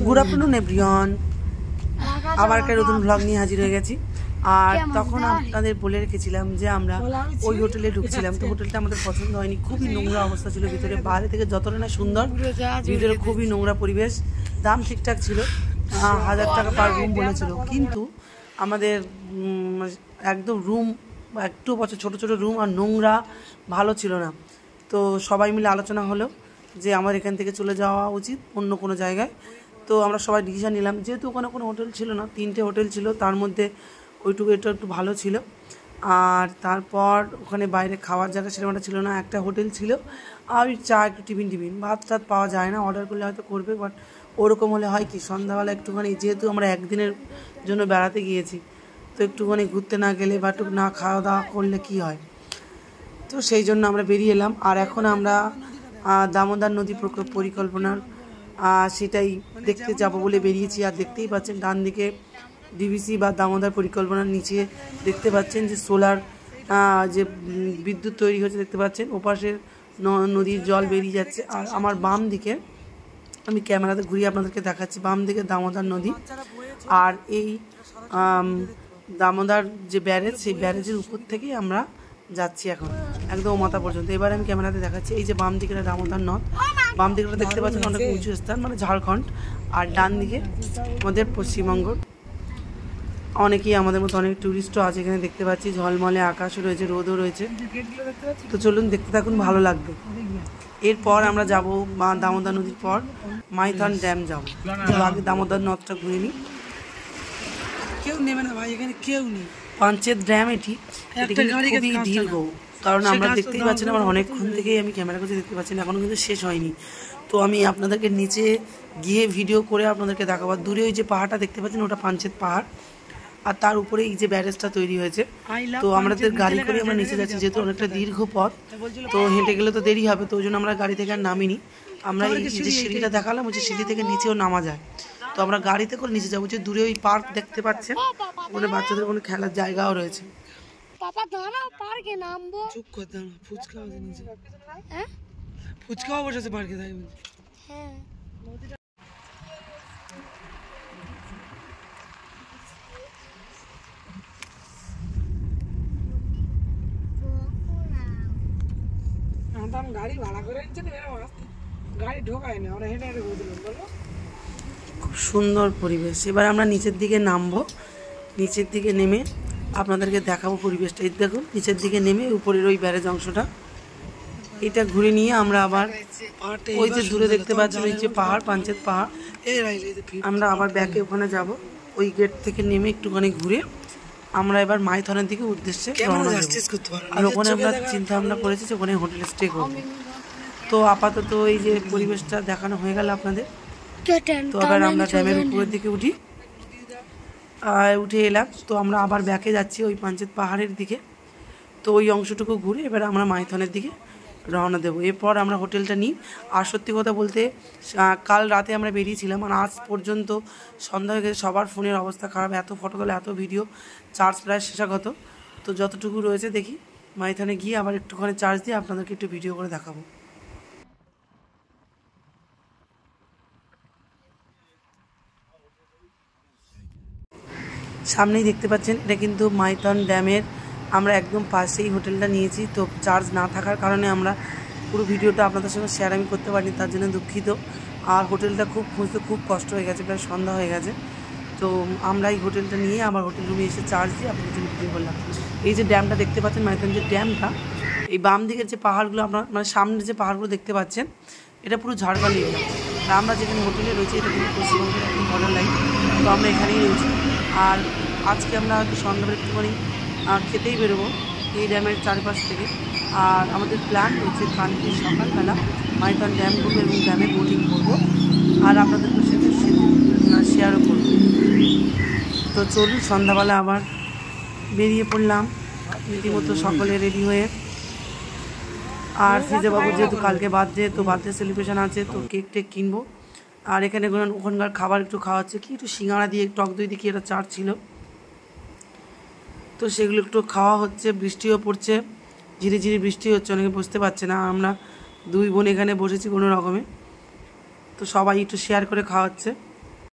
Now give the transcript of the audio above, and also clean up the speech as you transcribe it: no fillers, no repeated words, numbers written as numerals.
Good afternoon everyone, আবার একটা নতুন ব্লগ নিয়ে হাজির হয়ে গেছি। আর তখন আপনাদের বলে রেখেছিলাম যে আমরা ওই হোটেলে ঢুকছিলাম, তো হোটেলটা আমাদের পছন্দ হয়নি। খুবই নোংরা অবস্থা ছিল ভিতরে, বাইরে থেকে যতটা না সুন্দর, ভিতরে খুবই নোংরা পরিবেশ। দাম ঠিকঠাক ছিল, 1000 টাকা পার রুম বলেছিল, কিন্তু আমাদের একদম রুম একটু বছর ছোটো ছোটো রুম আর নোংরা, ভালো ছিল না। তো সবাই মিলে আলোচনা হলো যে আমার এখান থেকে চলে যাওয়া উচিত অন্য কোনো জায়গায়। তো আমরা সবাই ডিসিশন নিলাম, যেহেতু ওখানে কোনো হোটেল ছিল না, 3টে হোটেল ছিল, তার মধ্যে ওইটুকু এটা একটু ভালো ছিল। আর তারপর ওখানে বাইরে খাওয়ার জায়গা সেরকমটা ছিল না, একটা হোটেল ছিল। আর ওই চা একটু টিফিন ভাত টাত পাওয়া যায় না, অর্ডার করলে হয়তো করবে, বাট ওরকম হলে হয় কি সন্ধ্যাবেলা একটুখানি, যেহেতু আমরা একদিনের জন্য বেড়াতে গিয়েছি, তো একটুখানি ঘুরতে না গেলে বা একটু না খাওয়া দাওয়া করলে কি হয়। তো সেই জন্য আমরা বেরিয়ে এলাম। আর এখন আমরা দামোদর নদী পরিকল্পনার সেটাই দেখতে যাব বলে বেরিয়েছি। আর দেখতেই পাচ্ছেন ডান দিকে ডিভিসি বা দামোদর পরিকল্পনার নিচে দেখতে পাচ্ছেন যে সোলার যে বিদ্যুৎ তৈরি হচ্ছে দেখতে পাচ্ছেন, ওপাশের নদীর জল বেরিয়ে যাচ্ছে। আর আমার বাম দিকে, আমি ক্যামেরাতে ঘুরিয়ে আপনাদেরকে দেখাচ্ছি, বাম দিকে দামোদর নদী। আর এই দামোদর যে ব্যারেজ, সেই ব্যারেজের উপর থেকেই আমরা যাচ্ছি এখন একদম মাথা পর্যন্ত। এবার আমি ক্যামেরাতে দেখাচ্ছি, এই যে বাম দিকে দামোদর নদ, বাম দিকটা দেখতে পাচ্ছেন অনেক উঁচু স্থান, মানে ঝাড়খণ্ড। আর ডান দিকে আমাদের পশ্চিমবঙ্গ। অনেকেই আমাদের মতো অনেক ট্যুরিস্টও আছে এখানে দেখতে পাচ্ছি, ঝলমলে আকাশও রয়েছে, রোদও রয়েছে। তো চলুন দেখতে থাকুন, ভালো লাগবে। এরপর আমরা যাব দামোদর নদীর পর মাইথন ড্যাম যাবো। আগে দামোদর নদটা ঘুরে নিই। কেউ নেবে না ভাই, এখানে কেউ নেই। পাঞ্চেত ড্যাম এটি খুবই দীর্ঘ, কারণ আমরা দেখতেই পাচ্ছেন আমার অনেকক্ষণ থেকেই আমি ক্যামেরা করছি, দেখতে পাচ্ছেন এখনও কিন্তু শেষ হয়নি। তো আমি আপনাদেরকে নিচে গিয়ে ভিডিও করে আপনাদেরকে দেখাবো। দূরে ওই যে পাহাড়টা দেখতে পাচ্ছেন, ওটা পাঞ্চেত পাহাড়, আর তার উপরে এই যে ব্যারেজটা তৈরি হয়েছে। তো আমাদের গাড়ি করে আমরা নিচে যাচ্ছি, যেহেতু অনেকটা দীর্ঘ পথ, তো হেঁটে গেলে তো দেরি হবে, তো ওই জন্য আমরা গাড়ি থেকে আর নামিনি। আমরা এই যে সিঁড়িটা দেখালাম, ওই যে সিঁড়ি থেকে নিচেও নামা যায়, তো আমরা গাড়িতে করে নিচে যাবো। যে দূরে ওই পার্ক দেখতে পাচ্ছেন, ওখানে বাচ্চাদের কোনো খেলার জায়গাও রয়েছে। পাপা দাঁড়াও, পার্কে নামবো। চুপ কর, দাঁড়াও, ফুচকা আছে নিচে। হ্যাঁ, ফুচকাও বসেছে পার্কে, তাই বলছি। হ্যাঁ, গাড়ি ভাড়া করে আনছে না, গাড়ি ঢোকায় না, আমরা হেঁটে হেঁটে ঘুরছিলাম। বলো, খুব সুন্দর পরিবেশ। এবার আমরা নিচের দিকে নামবো, নিচের দিকে নেমে আপনাদেরকে দেখাবো পরিবেশটা। এই দেখুন, নিচের দিকে নেমে উপরের ওই ব্যারেজ অংশটা, এটা ঘুরে নিয়ে আমরা আবার ওই যে দূরে দেখতে পাচ্ছেন ওই যে পাহাড়, পাঞ্চেত পাহাড়, আমরা আবার ব্যাকে ওখানে যাব। ওই গেট থেকে নেমে একটুখানি ঘুরে আমরা এবার মাইথনের দিকে উদ্দেশ্যে রওনা দেব। আর ওখানে আমরা চিন্তা ভাবনা করেছি যে ওখানে হোটেলে স্টে করবো। তো আপাতত এই যে পরিবেশটা দেখানো হয়ে গেল আপনাদের। তো আবার আমরা ড্যামের উপরের দিকে উঠে এলাম। তো আমরা আবার ব্যাকে যাচ্ছি ওই পাঞ্চেত পাহাড়ের দিকে। তো ওই অংশটুকু ঘুরে এবার আমরা মাইথনের দিকে রওনা দেবো। এরপর আমরা হোটেলটা নিই। আর সত্যি কথা বলতে, কাল রাতে আমরা বেরিয়েছিলাম, আর আজ পর্যন্ত সন্ধ্যা হয়ে গেছে, সবার ফোনের অবস্থা খারাপ, এত ফটো তোলা, এত ভিডিও, চার্জ প্রায় শেষাগত। তো যতটুকু রয়েছে দেখি মাইথনে গিয়ে আবার একটুখানি চার্জ দিয়ে আপনাদেরকে একটু ভিডিও করে দেখাবো। সামনেই দেখতে পাচ্ছেন, এটা কিন্তু মাইথন ড্যামের আমরা একদম পাশেই হোটেলটা নিয়েছি। তো চার্জ না থাকার কারণে আমরা পুরো ভিডিওটা আপনাদের সঙ্গে শেয়ার আমি করতে পারিনি, তার জন্য দুঃখিত। আর হোটেলটা খুঁজতে খুব কষ্ট হয়ে গেছে, প্রায় সন্ধ্যা হয়ে গেছে। তো আমরা এই হোটেলটা নিয়ে আবার হোটেল রুমে এসে চার্জ দিয়ে আপনাদের জন্য ভিডিও করলাম। এই যে ড্যামটা দেখতে পাচ্ছেন, মাইথন যে ড্যামটা, এই বাম দিকের যে পাহাড়গুলো আপনার মানে সামনের যে পাহাড়গুলো দেখতে পাচ্ছেন, এটা পুরো ঝাড়খণ্ড এরিয়া। আর আমরা যেখানে হোটেলে রয়েছি, এটা কিন্তু পশ্চিমবঙ্গের একদম বর্ডার লাইন, তো আমরা এখানেই রয়েছি। আর আজকে আমরা হয়তো সন্ধ্যাবেলা একটুখানি খেতেই বেরোবো এই ড্যামের চারপাশ থেকে। আর আমাদের প্ল্যান হচ্ছে কালকে সকালবেলা মাইথন ড্যাম ঘুরবো এবং ড্যামে বোটিং করবো, আর আপনাদের সাথে শেয়ারও করবো। তো চলুন, সন্ধ্যাবেলা আবার বেরিয়ে পড়লাম রীতিমতো সকলে রেডি হয়ে। আর ফিজেবাবু যেহেতু কালকে বার্থডে, তো বার্থডে সেলিব্রেশন আছে, তো কেক টেক কিনবো। আর এখানে ওখানকার খাবার একটু খাওয়া হচ্ছে, কি একটু সিঙ্গাড়া দিয়ে টক দই দিয়ে কি একটা চাট ছিল, তো সেগুলো একটু খাওয়া হচ্ছে। বৃষ্টিও পড়ছে, ঝিরি ঝিরি বৃষ্টি হচ্ছে, অনেকে বুঝতে পারছে না। আমরা দুই বোন এখানে বসেছি কোনো রকমে, তো সবাই একটু শেয়ার করে খাওয়া হচ্ছে।